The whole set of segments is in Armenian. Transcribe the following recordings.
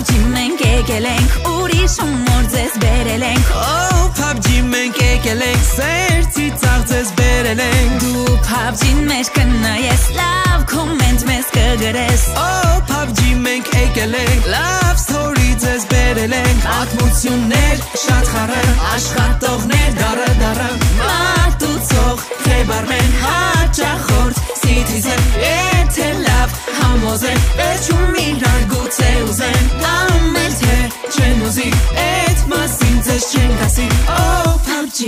PUBG մենք եկել ենք ուրիշ մոր ձեզ բերել ենք Oh PUBG մենք եկել ենք սերցի ծաղ ձեզ բերել ենք Դու PUBG-ին մեջ կնայես լավ կոմենտ մեզ կգրես Oh PUBG մենք եկել ենք լավ story ձեզ բերել ենք Պատմություններ շատ խառը աշխատողներ դարը Մատուցող Քեբարմեն հաճախորդ Citizen Եթե լավ համոզեն Վերջում իրար գուցե ուզեն Ամել թե չեն ուզի Էդ մասին ձեզ չեն կասի Oh PUBG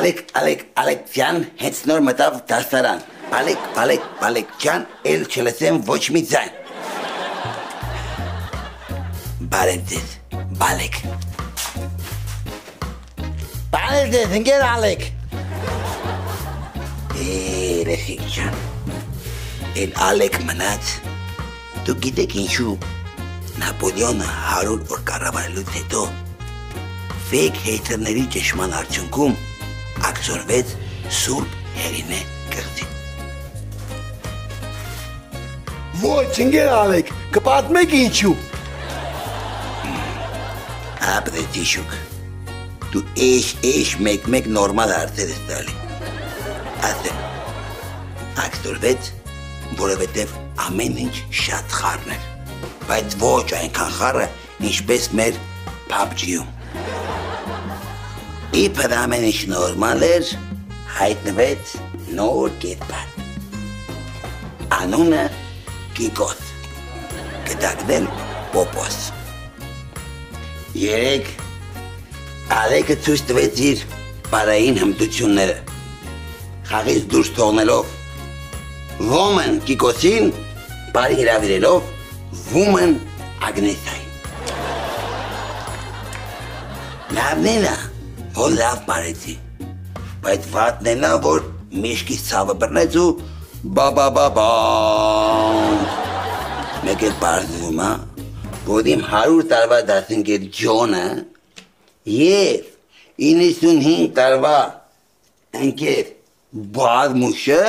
Ալեք ջան հենց նոր մտավ դասարան Ալեք ջան էլ չլսեմ ոչ մի ձայն Բարև ձեզ Բալեք Բարև ձեզ ընկեր Ալեք Երեխեք ջան Էլ Ալեք մնաց Դու գիտեք ինչու Նապոլեոնը 100 օր կառավարելուց հետո Ֆեյք հեյթերների ճշման արդյունքում ակցորվեց Սուրբ Հեղինե կղզին Ոչ ընկեր Ալեք կպատմեք ինչու Ապրեցի շուկ Դու էշ մեկ նորմալ հարցեր ես տալի Ասեմ Ակցորվեց որովհետև ամեն ինչ շատ խառն էր Բայց ոչ այնքան խառը ինչպես մեր PUBG-ում Իբր ամեն ինչ նորմալ էր հայտնվեց նոր կերպար Անունը Կիկոս Կդակնել Պոպոս Երեք Ալեկը ցույց տվեց իր բարային հմտությունները Խաղից դուրս թողնելով Woman Կիկոսին բարի հրավիրելով Woman Ագնեսային Լավնելա որ լավ բարեցի Բայց վատնելա որ միշկից ցավը բռնեց ու բաբաբաբան Մեկ էլ պարզվում որ իմ 100 տարվա դասընկեր Ջոնը և 95 տարվա ընկեր Բազմուշը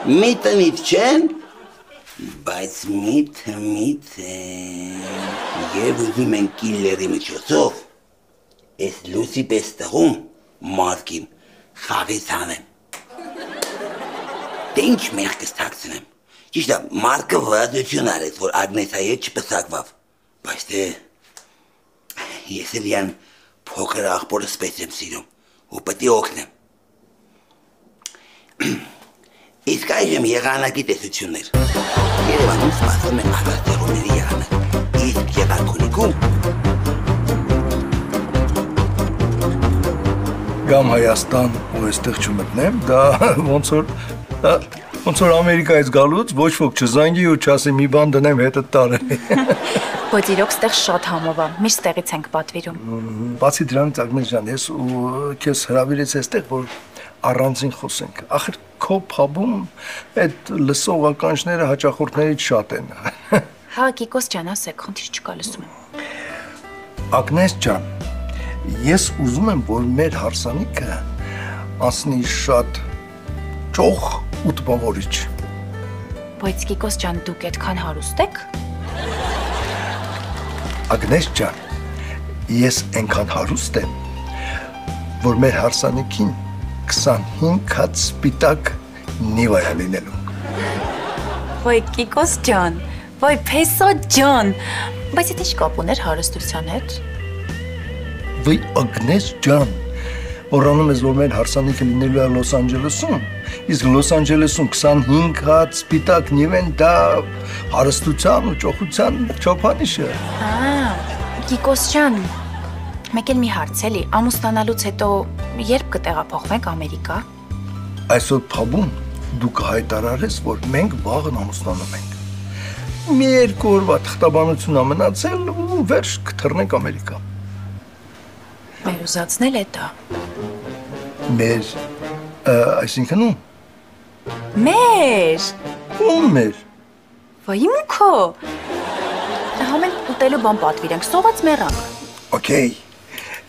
մի տնից չեն, բայց միթե և ուզում են կիլլերի միջոցով ես լուսի պես տղում մարդկին խաղից հանեմ Դե ինչ մեղքս թաքցնեմ Ճիշտ է մարդկը վրացություն արեց, որ Ագնեսայի հետ չպսակվավ Բայց դե ես էլ յան փոքր աղբորս պես եմ սիրում ու պետք է օգնեմ Իսկ այժմ եղանակի տեսություններ Երևանում սպասվում են աղաստեղումների եղանակ Իսկ եղանքունիքում Գամ Հայաստան ու այստեղ չմտնեմ Դա ոնց որ Ամերիկայից գալուց ոչ ոք չզանգի ու չասի մի բան դնեմ հետը տարել Բայց իրոք ստեղ շատ համով է, միշտ ստեղից ենք պատվիրում Բացի դրանից Ագնես ջան, ես ու քեզ հրավիրեց այստեղ, որ առանձին խոսենք Ախր քո փաբում այդ լսող հաճախորդներից շատ են Հա, Կիկոս ջան, ասեք, խնդիր չկա լսում եմ Ագնես ջան, ես ուզում եմ, որ մեր հարսանիքը անցնի շատ ճոխ ու տպավորիչ Բայց Կիկոս ջան, դուք այդքան հարուստ եք Ագնես ջան, ես այնքան հարուստ եմ, որ մեր հարսանիքին 25 հատ սպիտակ նիվայ է լինելու Ոյ Կիկոս ջան, ոյ Փեսո ջան Բայց եթե ինչ կապ ուներ հարստության հետ Ոյ Ագնես ջան, որանում ես, որ մեր հարսանիքը լինելու է Լոս Անջելեսում Իսկ Լոս Անջելեսում 25 հատ սպիտակ նիվ են դա հարստության ու ճոխության չոփանիշ է Կիկոս ջան, մեկ էլ մի հարց էլի, ամուսնանալուց հետո երբ կտեղափոխվենք Ամերիկա Այսօր փաբում դու կհայտարարես, որ մենք վաղն ամուսնանում ենք Մի երկու օրվա թղթաբանություն ա մնացել ու վերջ կթռնենք Ամերիկա Մեր ուզածն էլ է դա Մեր, այսինքն ում Մեր Ում մեր Վայ իմ ու քո Համեն ուտելու բան պատվիրենք, սողաց մեռանք Okay,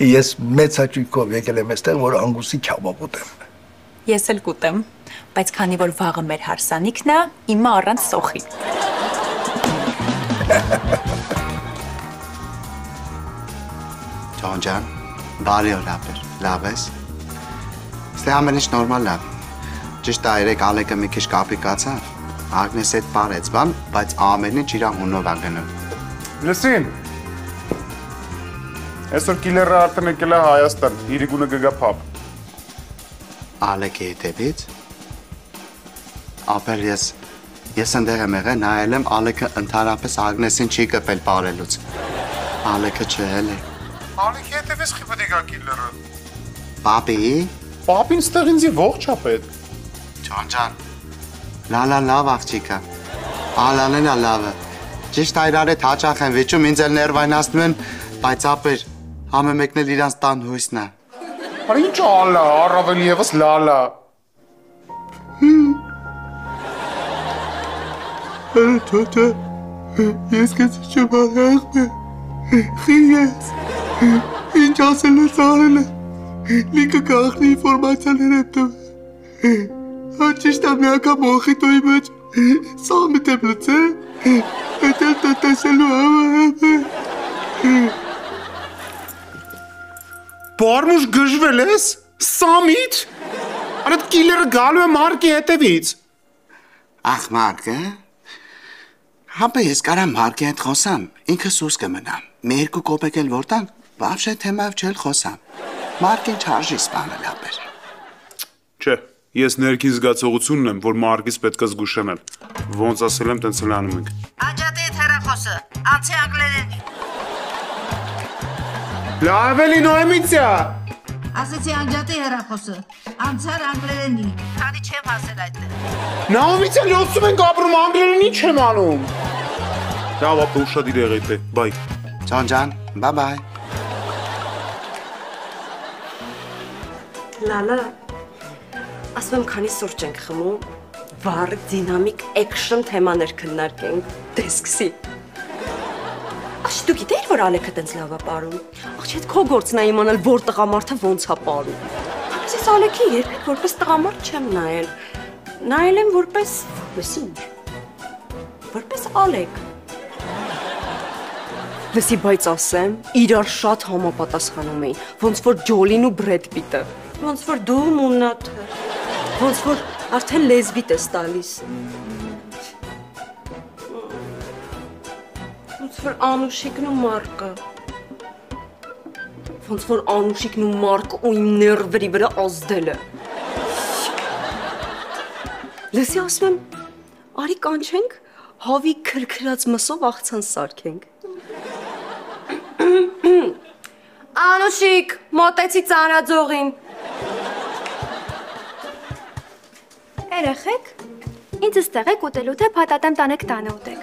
ես մեծ հաճույքով եկել եմ այստեղ, որ անգուսի քյաբաբ ուտեմ Ես էլ կուտեմ, բայց քանի որ վաղը մեր հարսանիքն է, իմը առանց սոխի Ջան, բարի օր ապեր, լավ ես։ Ստե ամեն ինչ նորմալ լավ։ Ճիշտ է, երեք Ալեկը մի քիչ կապիկացավ, Ագնես հետ պարեց բան, բայց ամեն ինչ իր հունով ա գնում։ Լսին, այսօր կիլերը արդեն եկել է Հայաստան, իրիկունը գգա փապ։ Ալեկի հետևից։ Ապեր ես ընդեղ եմ եղել, նայել եմ Ալեկը ընդհանրապես Ագնեսին չի կպել պարելուց։ Ալեկը չել է։ Ալեկի հետևից խի պետք է կիլերը։ Պապի։ Պապին ստեղ ինձի ողջ ա պետք։ Ջան, լավ աղջիկա, ալանենա լավը, ճիշտ այրար էտ հաճախ են վիճում, ինձ էլ ներվայնացնում են, բայց ապեր, համը մեկն էլ իրանց տան հույսն է։ Հարի ինչ ալա, առավել եվս լալա։ Թոթը, ես կեցի չբարաղ է, խի ես, ինչ ասել ես արել է, լիքը կաղնի ինվորմացիաներ եմ տվել, ճիշտ է միակա մոխիտոյի մեջ, սամիտ եմ լծե, հետ էլ տտեսելու համը։ Բարմուշ գժվել ես, սամիտ, արդ կիլերը գալու է Մարկի հետևից։ Ախ Մարկը, հապը ես կարամ Մարկի հետ խոսամ, ինքը սուս կմնամ, մի երկու կոպեկ էլ որտան, բավշե թեմայով չել խոսամ, Մարկին չարժի սպանել ապեր։ Չէ, ես ներքին զգացողությունն եմ, որ Մարկից պետք է զգուշանալ, ոնց ասել եմ, տենց էլ անում ենք։ Անջատի հետ հեռախոսը, անցի անգլերենի։ Լավ էլի նոյմիցյա։ Ասեցի անջատի հեռախոսը, անցար անգլերենի, քանի չեմ հասել այդտեղ։ Նոյմիցյա լյոսում ենք ապրում, անգլերենի չեմ անում։ Լավ ապը ուշադիր եղեք է, բայ։ Ջան, բայ։ Լալա, ասում եմ քանի սուրճ ենք խմում, վառ, դինամիկ, էքշն թեմաներ քննարկենք, դեսքսի։ Աշ, դու գիտեիր, որ Ալեկը տենց լավ է պարում։ Աղջ, հետ քո գործն է իմանալ, որ տղամարդը ոնց է պարում։ Ես Ալեկին երբեք որպես տղամարդ չեմ նայել։ Նայել եմ որպես ինչ։ Որպես Ալեք։ Լսի, բայց ասեմ, իրար շատ համապատասխանում էին, ոնց որ Ջոլին ու Բրեդ Պիտը։ Ոնց որ դու Մուննաթը, ոնց որ արդեն լեզվիտ ես տալիս, ոնց որ Անուշիկն ու Մարկը, ոնց որ Անուշիկն ու Մարկը ու իմ ներվերի վրա ազդել է։ Լսի ասում եմ, արի կանչենք, հավի քրքրած մսով աղցան սարքենք։ Անուշիկ, մոտեցի ծանրաձողին։ Երեխեք, ինձ ստեղեք ուտելու թե փաթաթեմ տանեք տանը ուտեք։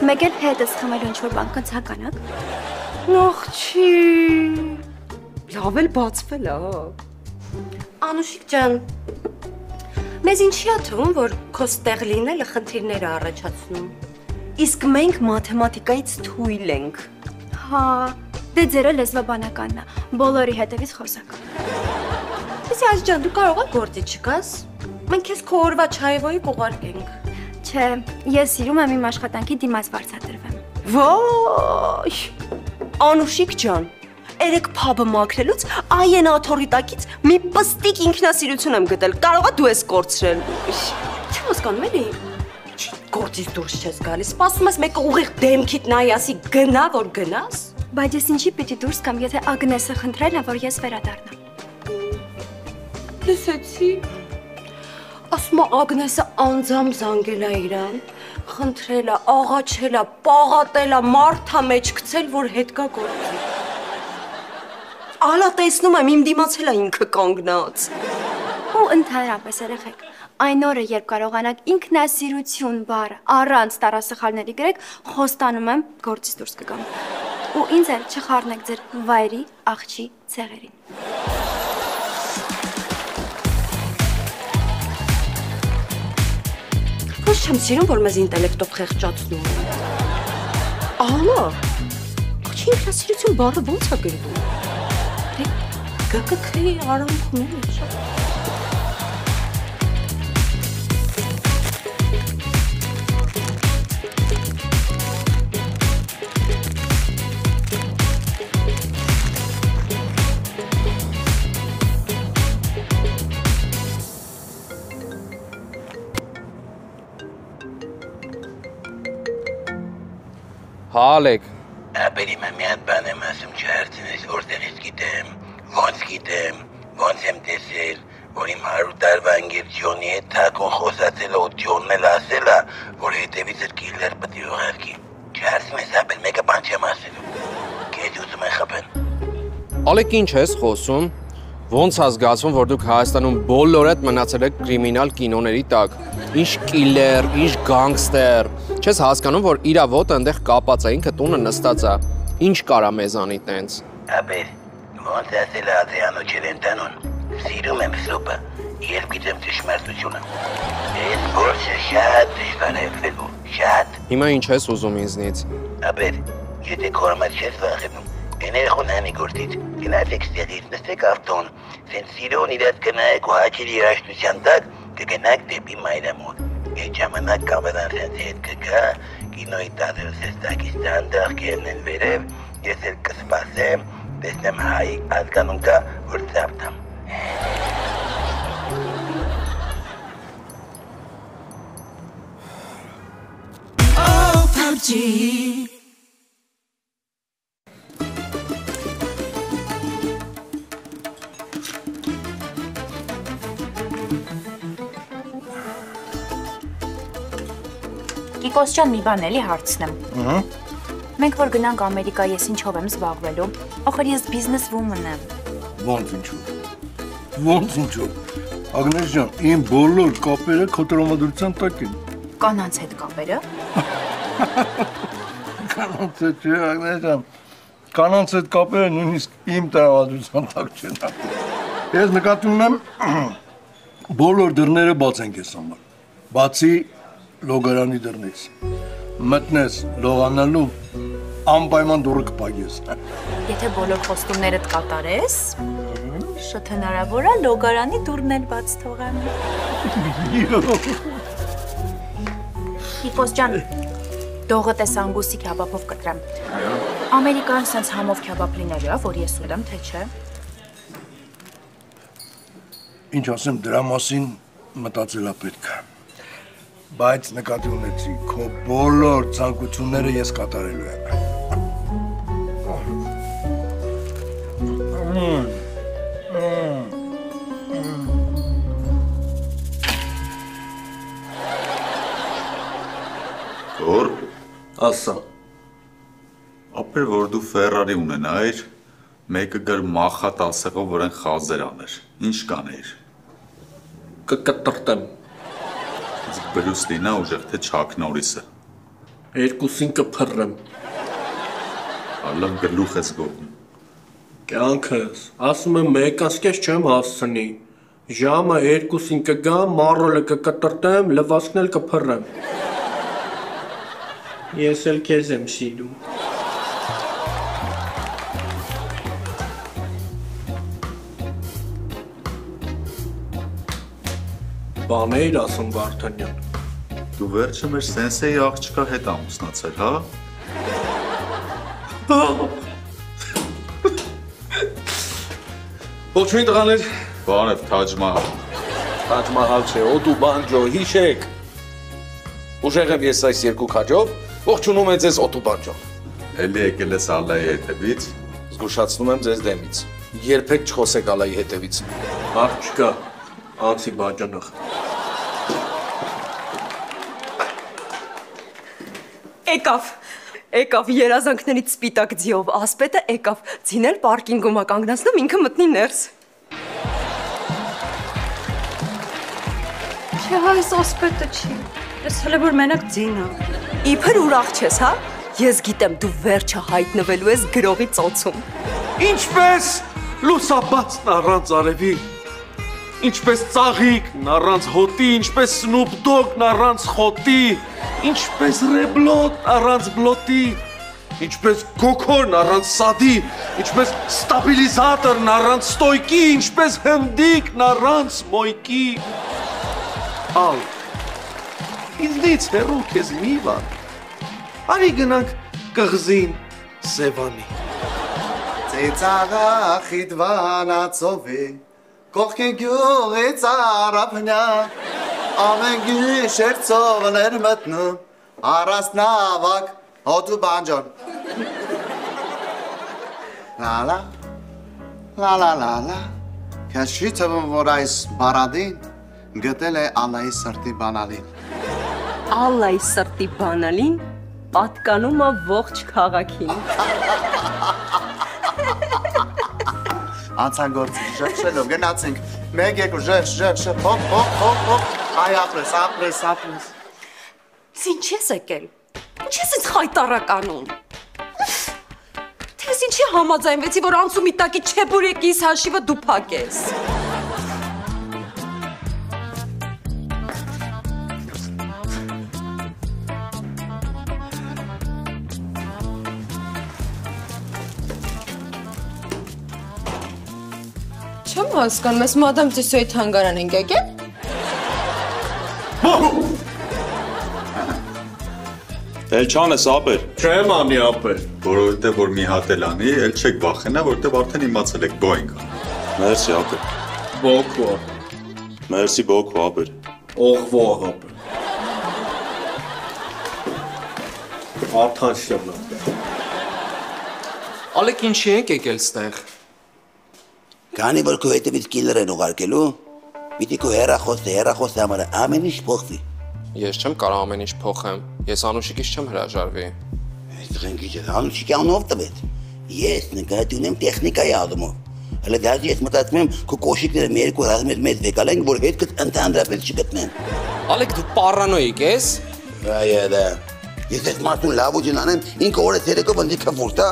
Մեկ էլ հետս խմելու ինչ-որ բան կնցականակ։ Նողջի, լավ էլ բացվել է։ Անուշիկ ջան, մեզ ինչի է թվում, որ քո ստեղ լինելը խնդիրներ է առաջացնում։ Իսկ մենք մաթեմատիկայից թույլ ենք։ Հա, դե ձերը լեզվաբանականն է, բոլորի հետևից խոսակ։ Իսկ այս ջան, դու կարող ես գործի չգաս։ Մենք քեզ քո օրվա չայվոյի կուղարկենք։ Չէ, ես սիրում եմ իմ աշխատանքի դիմաց վարձատրվեմ։ Ոայ, Անուշիկ ջան, երեք փաբը մաքրելուց այն աթոռի տակից մի պստիկ ինքնասիրություն եմ գտել, կարող է դու ես կորցրել։ Չեմ հասկանում էլի։ Գործից դուրս չես գալիս, սպասում ես մեկը ուղիղ դեմքիդ նայի ասի գնա, որ գնաս։ Բայց ես ինչի պիտի դուրս կամ, եթե Ագնեսը խնդրել է, որ ես վերադառնամ։ Լսեցի։ Ասում է Ագնեսը անձամբ զանգել է իրան, խնդրել է, աղաչել է, պաղատել է, մարդա մեջ գցել, որ հետ գա գործի։ Ալա տեսնում եմ, իմ դիմացել է ինքը կանգնած։ Ու ընդհանրապես երեխեք, այն օրը, երբ կարողանաք ինքնասիրություն բառը առանց տառասխալների գրեք, խոստանում եմ գործից դուրս կգամ։ Ու ինձ էլ չխառնեք ձեր վայրի աղջի ցեղերին։ Ոչ չեմ սիրում, որ մեզ ինտելեկտով խեղճացնում են։ Ալա, աղջի ինքնասիրություն բառը ոնց է գրվում։ ԳԿՔ-ի արանքում է շատ։ Հալեք։ Ապերի միատ բան եմ ասում չհարցնես որտեղից գիտեմ, ոնց եմ տեսել, որ իմ 100 տարվա ընկեր Ջոնի հետ թակուն խոսացել ու Ջոնն էլ ասել է, որ հետևից էր կիլլեր պետք է ուղարկի։ Չհարցնես ապեր մեկը բան չեմ ասելու։ Քեզ ուզում են խփեն։ Ալեք ինչ ես խոսում։ Ոնց հասկացվում, որ դուք Հայաստանում բոլորդ մնացել եք կրիմինալ կինոների տակ։ Ինչ կիլլեր, ինչ գանգստեր։ Չես հասկանում, որ իրա ոտը այնտեղ կապած է, ինքը տունը նստած է։ Ինչ կարա մեզանի տենց։ Ապեր, ոնց ասել է Ադրիանո Չելենտանոն, սիրում եմ սոպը, երբ գիտեմ ճշմարտությունը։ Այս գործը շատ դժվար է ֆելու, շատ։ Հիմա ինչ ես ուզում ինձնից։ Ապեր, եթե քո համար չես վախենում, Էներխուն հանի գործից, գնացեք ստեղից, նստեք ավտոն, սենց սիրոն իրաց գնայեք ու հաչերի երաշտության տակ կգնաք դեպի մայրամոտ։ Այդ ժամանակ կամերան սենց հետ կգա, կինոյի տադրս ես տակիստան դաղ կերնեն վերև, ես էլ կսպասեմ, տեսնեմ հայի ազգանում կա, որ ծապտամ։ Oh, PUBG Կիկոս ջան, մի բան էլի հարցնեմ։ Մենք որ գնանք Ամերիկա, ես ինչով եմ զբաղվելու։ Ախր ես բիզնես վումն եմ։ Ոնց ինչու։ Ագնես ջան, իմ բոլոր կապերը քո տրամադրության տակ են։ Կանանց հետ կապերը։ Կանանց հետ չէ, Ագնես ջան։ Կանանց հետ կապերը նույնիսկ իմ տրամադրության տակ չեն։ Ես նկատի ունեմ բոլոր դռները բաց են քեզ համար։ Բացի լոգարանի դռնից։ Մտնես լողանալու անպայման դուռը կփակես։ Եթե բոլոր խոստումներդ կատարես, շատ հնարավոր է լոգարանի դուռն էլ բաց թողեմ։ Կիկոս ջան, դողդ ես անգուսի քյաբաբով կտրեմ։ Ամերիկան սենց համով քյաբաբ լինելու է, որ ես ուտեմ, թե չէ։ Ինչ ասեմ, դրա մասին մտածելա պետք է։ Բայց նկատի ունեցի, քո բոլոր ցանկությունները ես կատարելու եմ։ Որ ասա։ Ապեր որ դու Ֆերարի ունենայիր, մեկը գար մախատ ասեղով որեն խազեր աներ, ինչ կանեիր։ Կկտրտեմ։ Բրուս Լինա ուժեղ թե Չակ Նորիսը։ Երկուսին կփռեմ։ Ալավ գլուխ ես գողում։ Կյանքս, ասում եմ մեկ ասկես չեմ հասցնի։ Ժամը 2-ին կգամ, մառոլը կկտրտեմ, լվացքն էլ կփռեմ։ Ես էլ քեզ եմ սիրում։ Բան էիր ասում Վարդանյան։ Դու վերջը մեր սենսեի աղջկա հետ ամուսնացել, հա? Ոչ մի տղաներ։ Բանև Թաջ Մահալ։ Թաջ Մահալ չէ, օդու բանջո, հիշեք։ Ուժեղ եմ ես այս երկու քաջով, ողջունում եմ ձեզ օդու բանջո։ Էլի եկել ես Ալլայի հետևից։ Զգուշացնում եմ ձեզ դեմից։ Երբեք չխոսեք Ալլայի հետևից։ Հարց չկա, անցի բաժանող։ Եկավ երազանքներից սպիտակ ձիով, ասպետը եկավ, ձին էլ պարկինգում ա կանգնացնում, ինքը մտնի ներս։ Չէ, հա, այս ասպետը չի, ես հլը որ մենակ ձին ա։ Իբր ուրախ չես, հա? Ես գիտեմ, դու վերջը հայտնվելու ես գրողի ծոցում։ Ինչպես լուսաբացն առանց արևի, ինչպես ծաղիկն առանց հոտի, ինչպես Snoop Dogg-ն առանց խոտի, ինչպես Ռեբլոտ առանց բլոտի, ինչպես Կոքորն առանց սադի, ինչպես ստաբիլիզատորն առանց ստոյկի, ինչպես հնդիկն առանց մոյկի։ Ալ, ինձնից հեռու քեզ մի վար, արի գնանք կղզին Սևանի։ Ծիծաղա խիդվանացովի, կողքին գյուղից առապնյա, ամեն գիշեր ծովներ մտնում, առանց նավակ, Հոտու բանջոն։ Լալա, լալալալա, քեզ չի թվում, որ այս բարադին գտել է Ալլայի սրտի բանալին։ Ալլայի սրտի բանալին պատկանում է ողջ քաղաքին։ Անցան գործի, շրջելով, գնացինք, մեկ երկու, շրջ, հոպ, այ ապրես։ Ինչ ես եկել, ինչ ես ինձ խայտարականում։ Թես ինչի համաձայնվեցի, որ անցումի տակի չեբուրեկիս հաշիվը դու փակես։ Չեմ հասկանում, ես մադամ Ծիսոյի թանգարան ենք եկել։ Էլ չան ես ապեր։ Չեմ անի ապեր։ Որովհետև որ մի հատ էլ անի, էլ չեք վախենա, որովհետև արդեն իմացել եք բոյնգ։ Մերսի ապեր։ Բոքվա։ Մերսի բոքվա ապեր։ Օղվա ապեր։ Արդան շյամնա։ Ալեք ինչի ենք եկել ստեղ։ Քանի որ քո հետևից կիլեր են ուղարկելու, պիտի քո հեռախոսը համար ամեն ինչ փոխվի։ Ես չեմ կարող ամեն ինչ փոխեմ։ Ես Անուշիկից չեմ հրաժարվի։ Այս դղնկիչը Անուշիկի անով տվեց։ Ես նկատի ունեմ տեխնիկայի ադումով։ Հələ դաժե ես մտածում եմ քո կոշիկները մի երկու ռազմեր մեծ վեկալենք, որ հետքդ ընդհանրապես չգտնեն։ Ալեք դու պարանոիկ ես։ Այո, ես այս մարդուն լավ ուժին անեմ, ինքը օրը ցերեկով ընդ քվուրտա։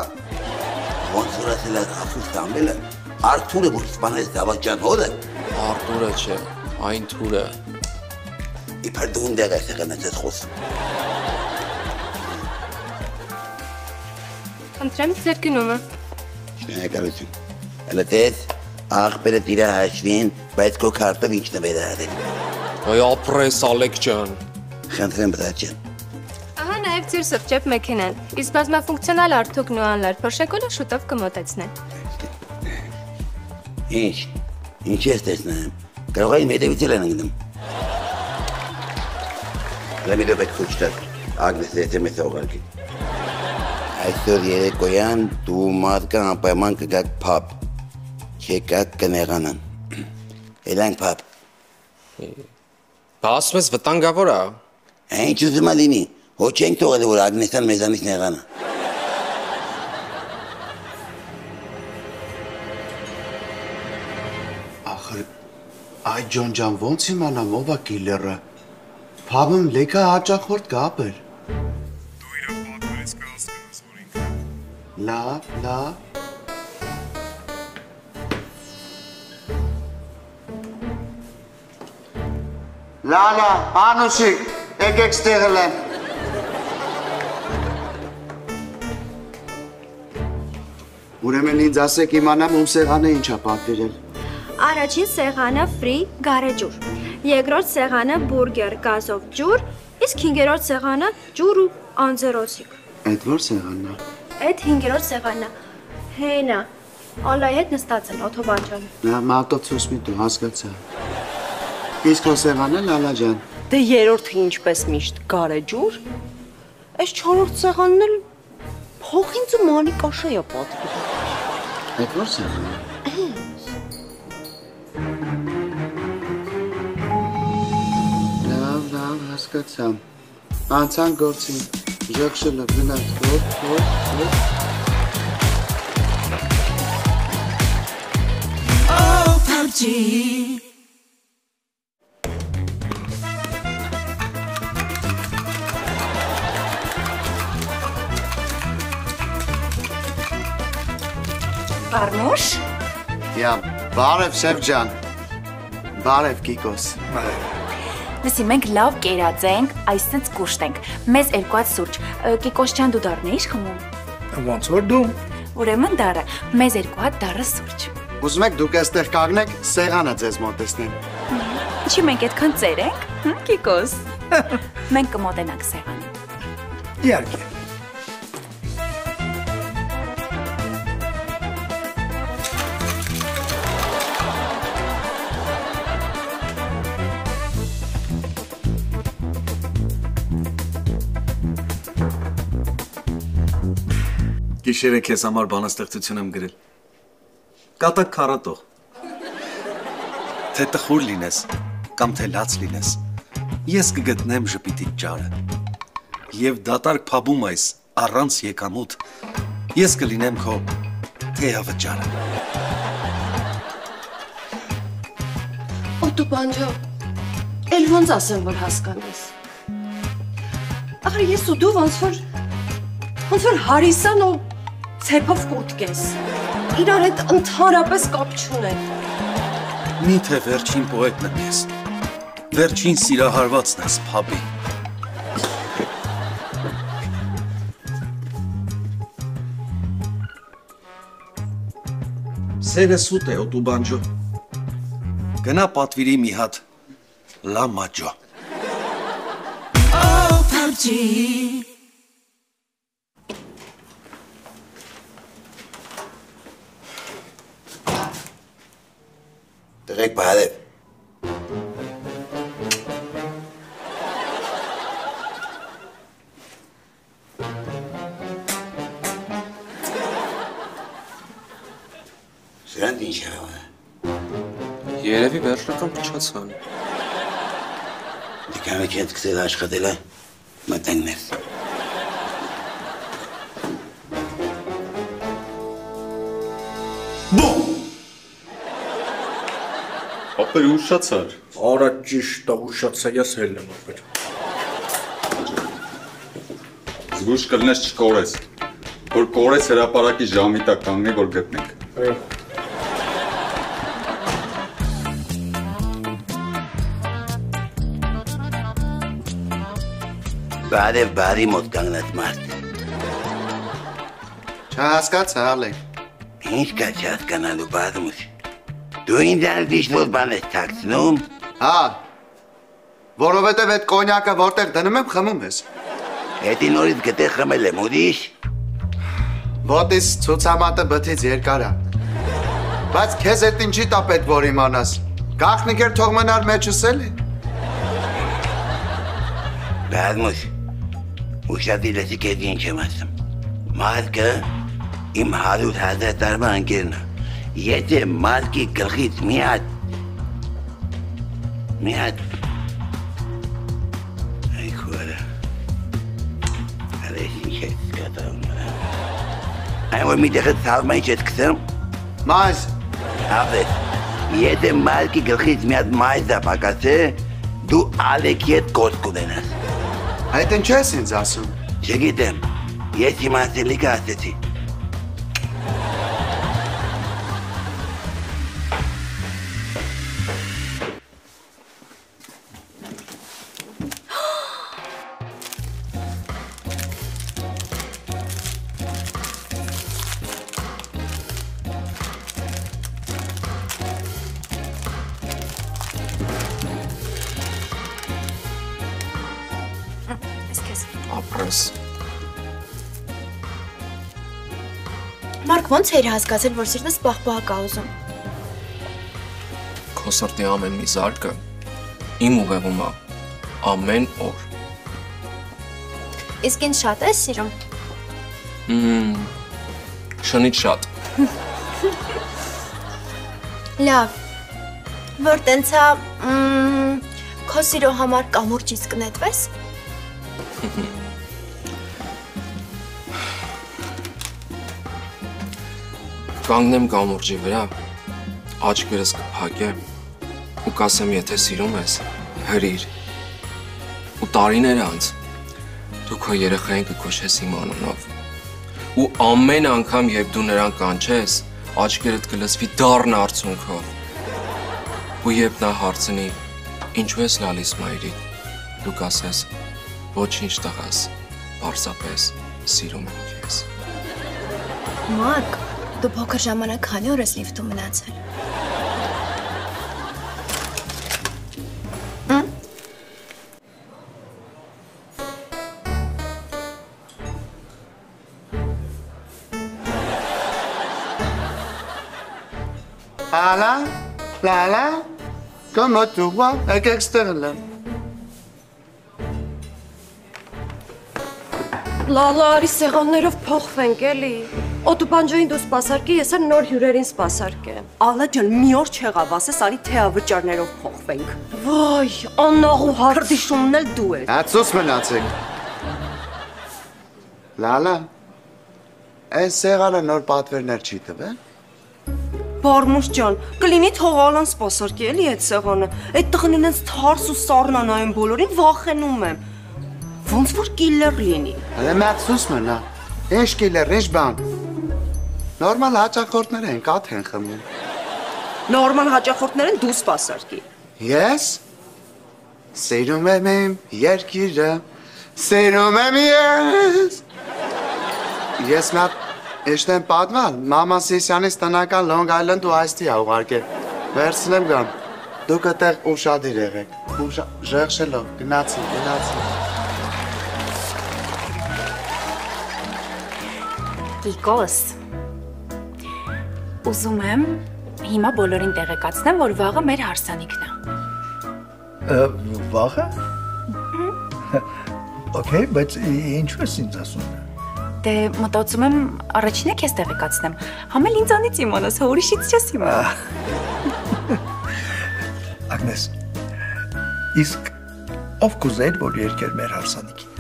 Ոնց որ ասել ախուս տամբելը, Արթուրը որ սպանել Դավաճան հորը։ Արթուրը չէ, այն Թուրը։ Իբր դու ունդեղ ես եղել ես խոսում։ Ընտրեմ ձեր գնումը։ Շնորհակալություն։ Հələ տես, աղբերը տիրա հաշվին, բայց քո քարտով ինչ նվեր արել։ Այ ապրես Ալեք ջան։ Խնդրեմ բրաճան։ Ահա նաև ձեր սրճեպ մեքենան։ Իսկ բազմաֆունկցիոնալ արդյունքն ու անլար փոշեկոլը շուտով կմոտեցնեն։ Ինչ ես տեսնում։ Կարող է մեդևիցել են ընկնում։ Լեմի դու պետք խուճտար, ագնեսը SMS-ը ուղարկի։ Այսօր երեկոյան դու մարդկա անպայման կգաք փապ, չեկաք կնեղանան։ Էլանք փապ։ Բա ասում ես վտանգավոր է։ Ինչ ուզում է լինի, հո չենք թողել, որ Ագնեսան մեզանից նեղանա։ Այ ջոն ջան, ոնց իմանամ ով է կիլերը։ Փաբում լեքա հաճախորդ կա ապեր։ Դու իրա պատվերից կհասկանաս, որ ինքը։ Լավ։ Լալա, Անուշիկ, եկեք ստեղել եմ։ Ուրեմն ինձ ասեք իմանամ ում սեղանը ինչ է պատվիրել։ Առաջին սեղանը ֆրի գարեջուր, երկրորդ սեղանը բուրգեր գազով ջուր, իսկ հինգերորդ սեղանը ջուր ու անձերոցիկ։ Այդ որ սեղանն է։ Այդ հինգերորդ սեղանն է։ Հենա, Ալլայի հետ նստած են օթոբանջանը։ Նա մատով ցույց մի դու հասկացա։ Իսկ քո սեղանը Լալա ջան։ Դե երրորդը ինչպես միշտ գարեջուր, այս չորրորդ սեղանն էլ փոխինձ ու մանի կաշա է պատվիրել։ Այդ որ սեղանն է։ Լավ, հասկացա։ Անցան գործին, ժողշելով գնաց, հոպ։ Oh, PUBG. Արնուշ։ Բարև շեֆ ջան։ Բարև Կիկոս։ Լսի, մենք լավ կերած ենք, այսինքն կուշտ ենք։ Մեզ երկու հատ սուրճ։ Կիկոս ջան, դու դառնեիր խմում։ Ոնց որ դու։ Ուրեմն դառը, մեզ երկու հատ դառը սուրճ։ Ուզում եք դուք այստեղ կանգնեք, սեղանը ձեզ մոտեցնեմ։ Ինչի մենք այդքան ծեր ենք, Կիկոս։ Մենք կմոտենանք սեղանին։ Իհարկե։ Գիշերը քեզ համար բանաստեղծություն եմ գրել։ Կատակ քարատող։ Թե տխուր լինես, կամ թե լաց լինես, ես կգտնեմ ժպիտի ճարը։ Եվ դատարկ փաբում այս առանց եկամուտ, ես կլինեմ քո թեյավճարը։ Օտո բանջո, էլ ոնց ասեմ, որ հասկանես։ Ախր ես ու դու ոնց որ հարիսան ու ցեպով կուտկ ես։ Իրար հետ ընդհանրապես կապ չունեն։ Միթե վերջին պոետն եմ ես։ Վերջին սիրահարվածն ես, փաբի։ Սերը սուտ է, Օտո բանջո։ Գնա պատվիրի մի հատ լա մաջո։ PUBG Direkt behadef. Սրանք ինչ է հավա։ Երևի վերջնական փչացան։ Դե կամի չենց կսել աշխատել է, մտենք ներս։ Ապեր ուշացար։ Արա ճիշտ է, ուշացա, ես հել եմ ապեր։ Զգուշ կլնես չկորես, որ կորես հրապարակի ժամի տակ կանգնի, որ գտնենք։ Բարև բարի մոտ կանգնած մարդ։ Չհասկացա, Ալեք։ Ինչ կա չհասկանալու բազմուց։ Դու ինձ անձիշտ որ բան ես թաքցնում։ Հա, որովհետև այդ կոնյակը որտեղ դնում եմ խմում ես։ Հետի նորից գտե խմել եմ, ուրիշ։ Ոտիս ցուցամատը բթից երկար է։ Բայց քեզ այդ ինչի տա պետք որ իմանաս։ Գախնիկեր թող մնար մեջս էլի։ Բազմուց, ուշադիր լսի քեզ ինչ եմ ասում։ Մարդը իմ 100,000 տարվա ընկերն է։ Եթե մարդի գլխից մի հատ այ քորա արես ինչ է կատարում այն որ մի դեղը ցավմա ինչ ես կսեմ մայզ ավես եթե մարդի գլխից մի հատ մայզ դա պակաս է դու Ալեքի հետ գործ կունենաս այդ ինչ ես ինձ ասում չգիտեմ ես իմ ասելիքը ասեցի Մարկ ոնց էր հասկացել, որ սիրտս պահպահակ է ուզում։ Քո սրտի ամեն մի զարկը իմ ուղեղում է ամեն օր։ Իսկ ինձ շատ ես սիրում։ Շնից շատ։ Լավ։ Որ տենցա քո սիրո համար կամուրջից կնետվես։ Կանգնեմ կամուրջի վրա, աչքերս կփակեմ ու կասեմ, եթե սիրում ես, հրիր։ Ու տարիներ անց դու քո երեխային կկոչես իմ անունով։ Ու ամեն անգամ, երբ դու նրան կանչես, աչքերդ կլսվի դառն արցունքով։ Ու երբ նա հարցնի, ինչու ես լալիս մայրիկ, դու կասես, ոչինչ տղաս, պարզապես սիրում եմ քեզ։ Մարկ, դու փոքր ժամանակ քանի օր ես լիֆտում մնացել։ Լալա, կոմ օտուղա, եկեք ստեղել եմ։ Լալա, արի սեղաններով փոխվենք էլի։ Օտոբանջոին դու սպասարկի, ես էլ նոր հյուրերին սպասարկեմ։ Ալա ջան, մի օր չեղավ, ասես արի թեավճարներով փոխվենք։ Վայ, անաղու հարդիշումն էլ դու ես։ Հացուց մնացեք։ Լալա, այս սեղանը նոր պատվերներ չի տվել։ Բարմուշ ջան, կլինի թողալան սպասարկի էլի այդ սեղանը։ Այդ տղն ինձ թարս ու սառնանային բոլորին վախենում եմ։ Ոնց որ կիլլեր լինի։ Հələ մացուս մնա։ Ինչ կիլլեր, ինչ բան։ Նորմալ հաճախորդներ են, կաթ են խմում։ Նորմալ հաճախորդներ են դու սպասարկի։ Ես սիրում եմ իմ երկիրը, սիրում եմ ես։ Ես մատ Իշտ եմ պատմալ, մաման Սիսյանից տնական Long Island ու Ice-Tea ա ուղարկել։ Վերցնեմ գամ, դուք այդտեղ ուշադիր եղեք, ժեղշելով, գնացի։ Կիկոս, ուզում եմ հիմա բոլորին տեղեկացնեմ, որ վաղը մեր հարսանիքն է։ Վաղը? Okay, բայց ինչու ես ինձ ասում։ Դե մտածում եմ առաջինը քեզ տեղեկացնեմ։ Համ էլ ինձանից իմանաս, հա ուրիշից չես իմանա։ Ագնես, իսկ ով կուզեր, որ երկեր մեր հարսանիքին։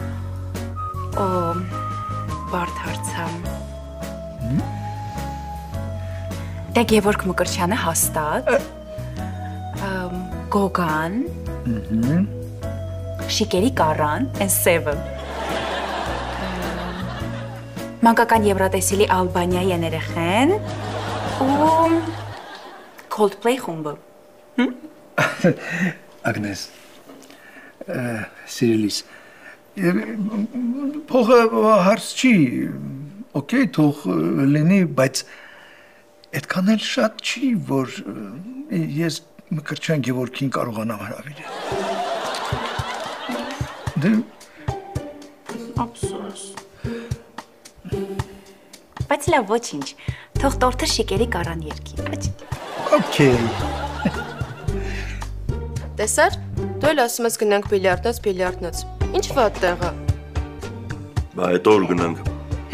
Օ, բարդ հարցա։ Դե Գևորգ Մկրտչյանը հաստատ։ Գոգան։ Շիկերի Կարան, and Seven։ Մանկական Եվրատեսիլի Ալբանիայի երեխեն ու Coldplay խումբը։ Ագնես, սիրելիս, փողը հարց չի, օքեյ, թող լինի, բայց այդքան էլ շատ չի, որ ես Մկրտչյան Գևորգին կարողանամ հրավիրել։ Դե Ափսոս։ Բայց լավ, ոչինչ, թող տորթը Շիկերի Կարան երգի, ոչինչ։ Okay։ Տեսար, դու էլ ասում ես գնանք բիլիարդնոց, ինչ վատ տեղ է։ Բա հետո ուր գնանք։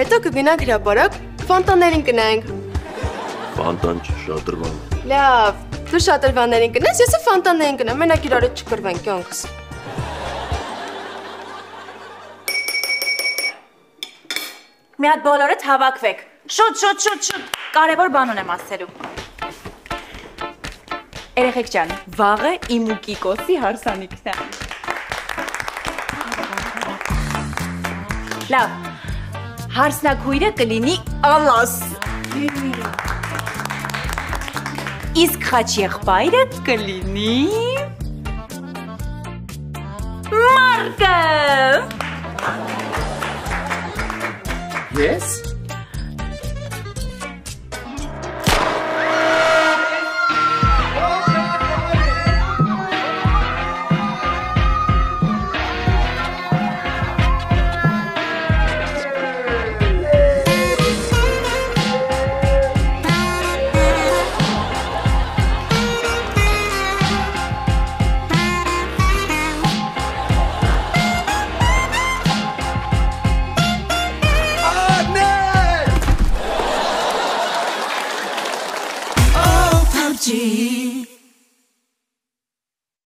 Հետո կգնանք հրապարակ, ֆոնտաններին գնանք։ Ֆոնտան չշատրվան։ Լավ, դու շատրվաններին գնաս, ես ֆոնտաններին գնամ, մենակ իրար հետ չկրվենք կյանքս։ Մի հատ բոլորդ հավաքվեք։ Շուտ, կարևոր բան ունեմ ասելու։ Երեխեք ջան, վաղը իմ ու Կիկոսի հարսանիքն է։ Լավ, հարսնաքույրը կլինի Ալաս։ Իսկ խաչ եղբայրը կլինի Մարկը։ Ես? PUBG